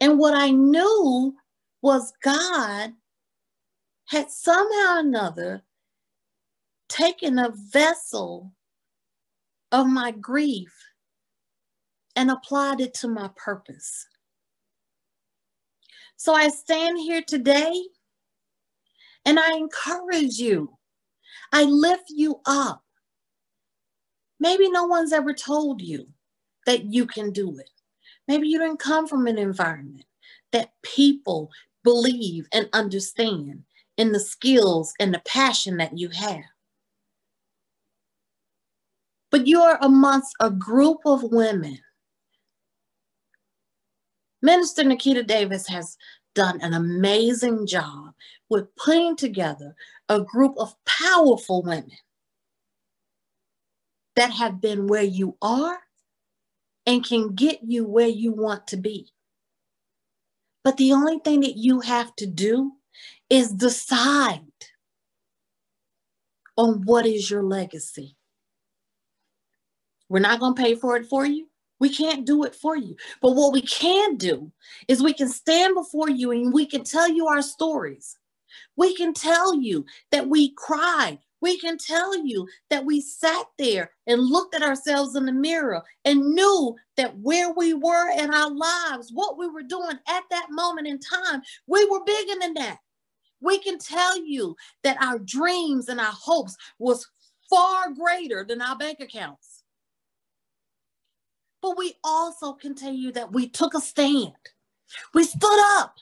And what I knew was God had somehow or another taken a vessel of my grief and applied it to my purpose. So I stand here today and I encourage you. I lift you up. Maybe no one's ever told you that you can do it. Maybe you didn't come from an environment that people believe and understand in the skills and the passion that you have. But you are amongst a group of women. Minister Nakita Davis has done an amazing job with putting together a group of powerful women that have been where you are and can get you where you want to be. But the only thing that you have to do is decide on what is your legacy. We're not going to pay for it for you. We can't do it for you. But what we can do is we can stand before you and we can tell you our stories. We can tell you that we cried. We can tell you that we sat there and looked at ourselves in the mirror and knew that where we were in our lives, what we were doing at that moment in time, we were bigger than that. We can tell you that our dreams and our hopes was far greater than our bank accounts. But we also can tell you that we took a stand. We stood up.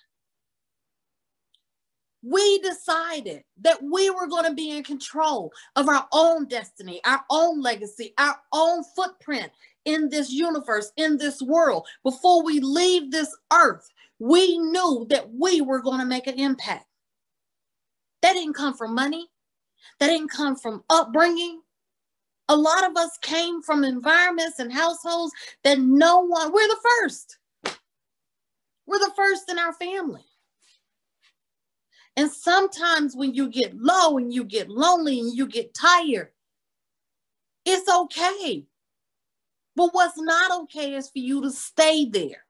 We decided that we were going to be in control of our own destiny, our own legacy, our own footprint in this universe, in this world. Before we leave this earth, we knew that we were going to make an impact. That didn't come from money. That didn't come from upbringing. A lot of us came from environments and households that we're the first. We're the first in our family. And sometimes when you get low and you get lonely and you get tired, it's okay. But what's not okay is for you to stay there.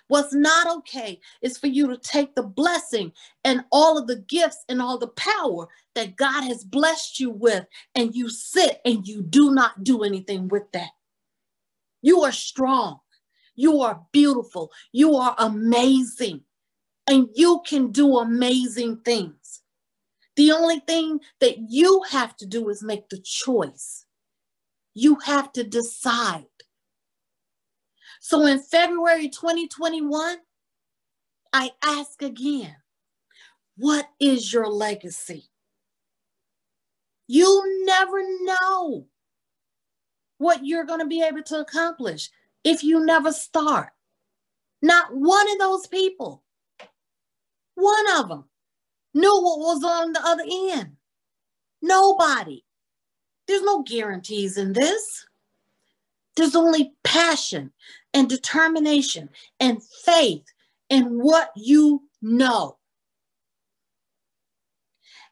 What's not okay is for you to take the blessing and all of the gifts and all the power that God has blessed you with, and you sit and you do not do anything with that. You are strong. You are beautiful. You are amazing. And you can do amazing things. The only thing that you have to do is make the choice. You have to decide. So in February 2021, I ask again, what is your legacy? You never know what you're going to be able to accomplish if you never start. Not one of those people, one of them, knew what was on the other end. Nobody. There's no guarantees in this. There's only passion and determination and faith in what you know.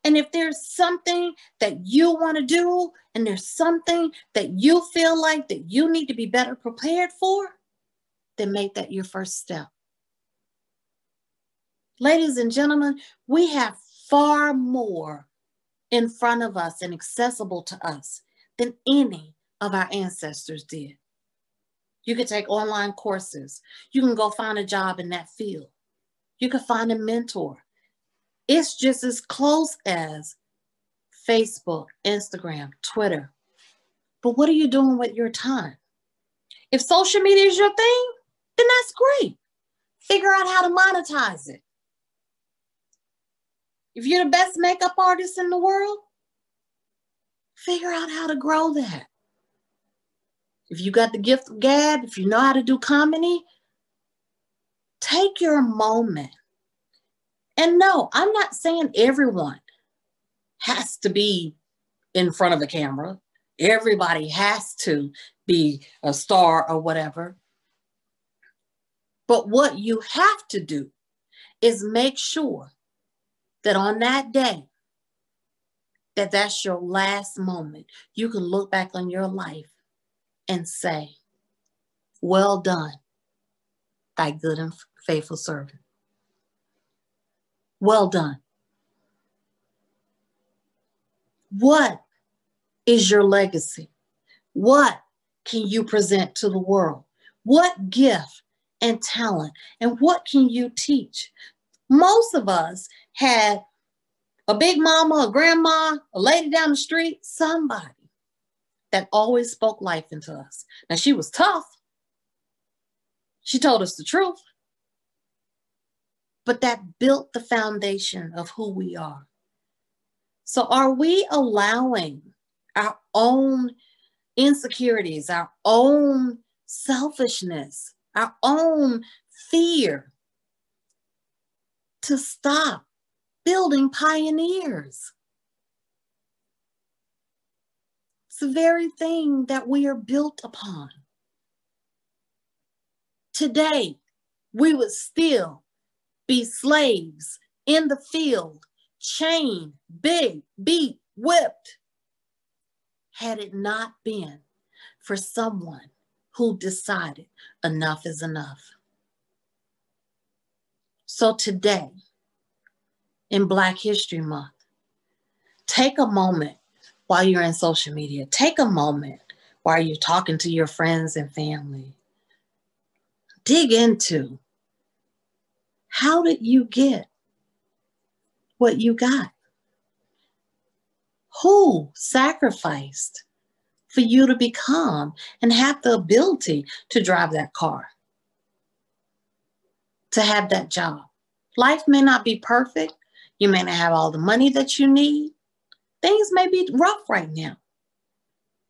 And if there's something that you want to do and there's something that you feel like that you need to be better prepared for, then make that your first step. Ladies and gentlemen, we have far more in front of us and accessible to us than any of our ancestors did. You can take online courses. You can go find a job in that field. You can find a mentor. It's just as close as Facebook, Instagram, Twitter. But what are you doing with your time? If social media is your thing, then that's great. Figure out how to monetize it. If you're the best makeup artist in the world, figure out how to grow that. If you got the gift of gab, if you know how to do comedy, take your moment. And no, I'm not saying everyone has to be in front of a camera. Everybody has to be a star or whatever. But what you have to do is make sure that on that day, that's your last moment. You can look back on your life and say, well done, thy good and faithful servant. Well done. What is your legacy? What can you present to the world? What gift and talent, and what can you teach? Most of us had a big mama, a grandma, a lady down the street, somebody that always spoke life into us. Now, she was tough. She told us the truth. But that built the foundation of who we are. So are we allowing our own insecurities, our own selfishness, our own fear to stop building pioneers? It's the very thing that we are built upon. Today, we would still be slaves in the field, chained, beat, whipped, had it not been for someone who decided enough is enough. So today, in Black History Month, take a moment while you're in social media. Take a moment while you're talking to your friends and family. Dig into, how did you get what you got? Who sacrificed for you to become and have the ability to drive that car, to have that job? Life may not be perfect. You may not have all the money that you need. Things may be rough right now.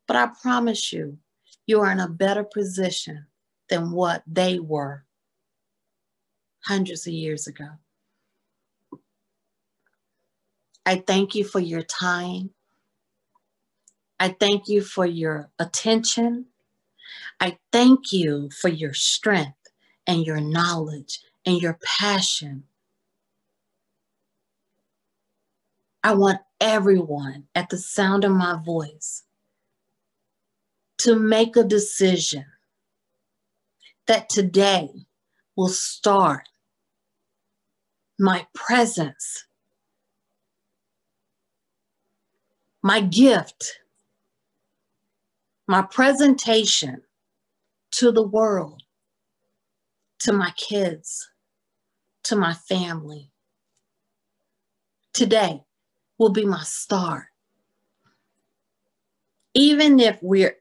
But I promise you, you are in a better position than what they were hundreds of years ago. I thank you for your time. I thank you for your attention. I thank you for your strength and your knowledge and your passion. I want everyone at the sound of my voice to make a decision that today will start my presence, my gift, my presentation to the world, to my kids, to my family. Today will be my start. Even if we're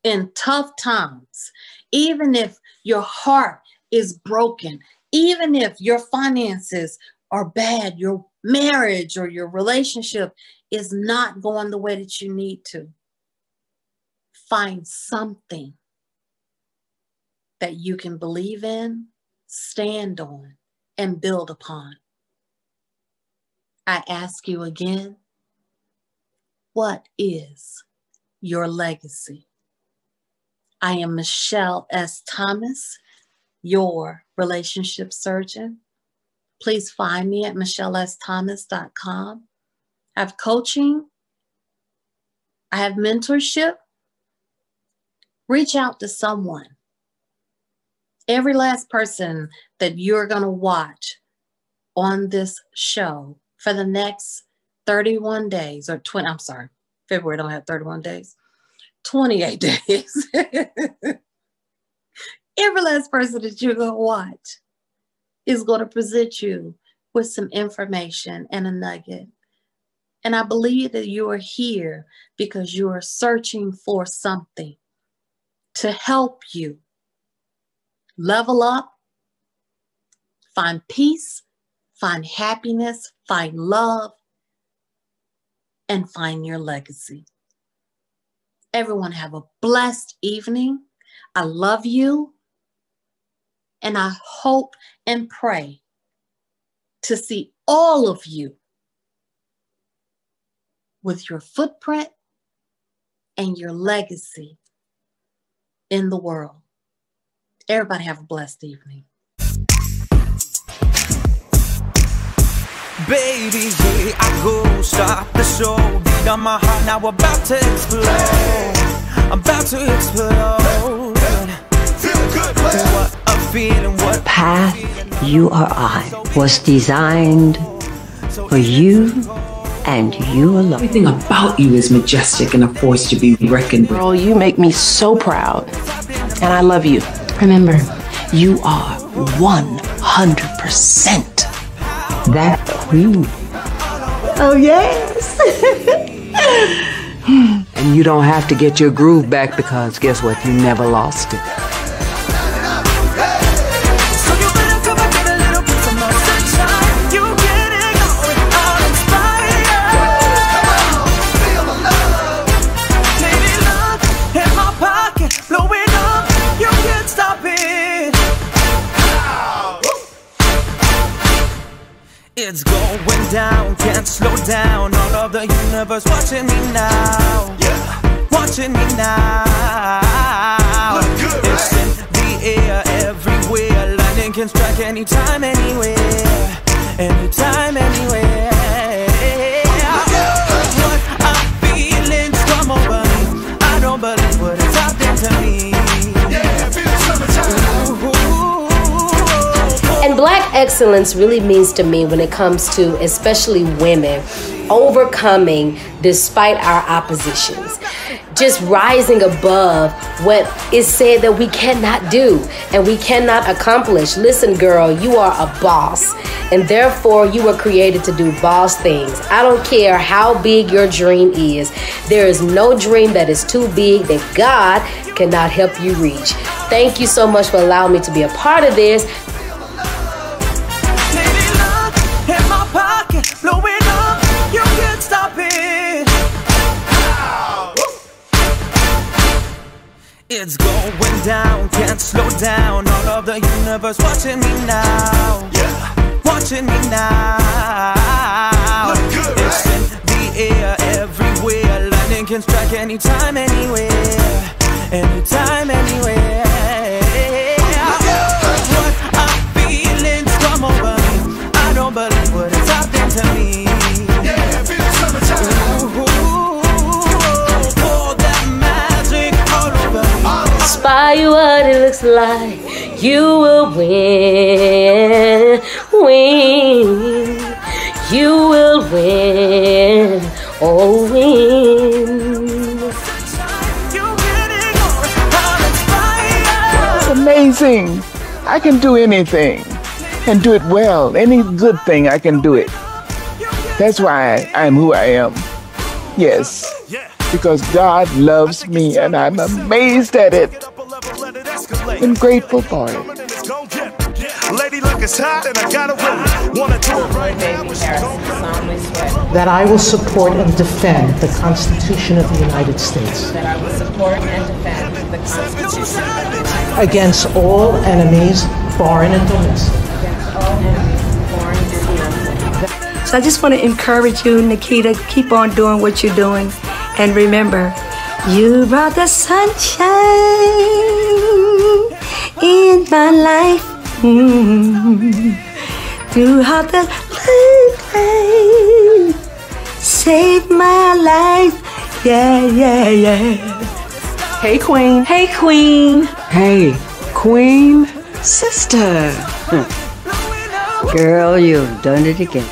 in tough times, even if your heart is broken, even if your finances are bad, your marriage or your relationship is not going the way that you need to, find something that you can believe in, stand on, and build upon. I ask you again, what is your legacy? I am Michelle S. Thomas, your relationship surgeon. Please find me at michellesthomas.com. I have coaching. I have mentorship. Reach out to someone. Every last person that you're going to watch on this show for the next 31 days, or 20, I'm sorry, February don't have 31 days, 28 days. Every last person that you're going to watch is going to present you with some information and a nugget. And I believe that you are here because you are searching for something to help you level up, find peace, find happiness, find love, and find your legacy. Everyone have a blessed evening. I love you. And I hope and pray to see all of you with your footprint and your legacy in the world. Everybody have a blessed evening. Baby, here I go, stop the show. Beat on my heart, now about to explode. I'm about to explode. Feel good, what a feeling, what The path you are on was designed for you and you alone. Everything about you is majestic and a force to be reckoned with. Girl, you make me so proud. And I love you. Remember, you are 100% that queen. Oh, yes. And you don't have to get your groove back because guess what? You never lost it. It's going down, can't slow down. All of the universe watching me now. Yeah. Watching me now. Look good, it's in the air, everywhere. Lightning can strike anytime, anywhere. Anytime, anywhere. What I'm feeling's come over me. I don't believe what it's happened to me. Yeah, feel the summertime. And Black excellence really means to me when it comes to especially women overcoming despite our oppositions, just rising above what is said that we cannot do and we cannot accomplish. Listen, girl, you are a boss and therefore you were created to do boss things. I don't care how big your dream is. There is no dream that is too big that God cannot help you reach. Thank you so much for allowing me to be a part of this. Blowing up, you can't stop it. It's going down, can't slow down. All of the universe watching me now. Yeah. Watching me now. Look good, it's in the air, everywhere. Lightning can strike anytime, anywhere. Anytime, anywhere. What I'm feeling's come over me. I don't believe what it's happened to me. Yeah, feel the summertime. Pour that magic all over me. Inspire what it looks like. You will win, win. You will win, oh win. It's amazing. I can do anything and do it well. Any good thing, I can do it. That's why I'm who I am. Yes, because God loves me and I'm amazed at it and grateful for it. Lady, look, it's hot and I gotta win. Wanna do it right now. That I will support and defend the Constitution of the United States. That I will support and defend the Constitution against all enemies, foreign and domestic. So I just want to encourage you, Nakita, keep on doing what you're doing. And remember, you brought the sunshine in my life. Throughout the life, saved my life. Yeah, yeah, yeah. Hey, Queen. Hey, Queen. Hey, Queen, sister. Girl, you've done it again.